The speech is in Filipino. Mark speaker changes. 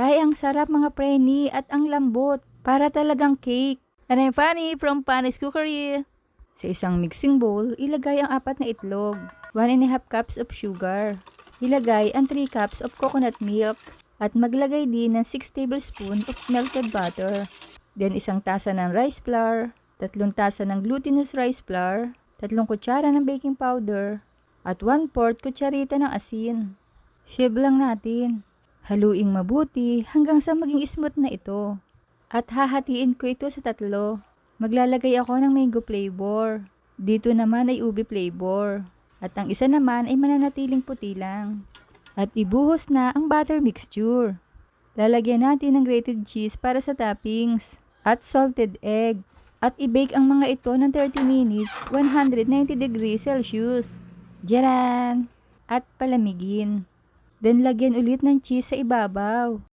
Speaker 1: Ay, ang sarap mga preni at ang lambot. Para talagang cake. And I'm Fanny from Fanny's Cookery. Sa isang mixing bowl, ilagay ang 4 na itlog, 1½ cups of sugar. Ilagay ang 3 cups of coconut milk at maglagay din ng 6 tablespoon of melted butter. Then isang tasa ng rice flour, 3 tasa ng glutinous rice flour, 3 kutsara ng baking powder, at 1/4 kutsarita ng asin. Sieve lang natin. Haluing mabuti hanggang sa maging smooth na ito. At hahatiin ko ito sa 3. Maglalagay ako ng mango flavor. Dito naman ay ube flavor. At ang isa naman ay mananatiling puti lang. At ibuhos na ang butter mixture. Lalagyan natin ng grated cheese para sa toppings. At salted egg. At i-bake ang mga ito ng 30 minutes, 190 degrees Celsius. Diyan! At palamigin. Then lagyan ulit ng cheese sa ibabaw.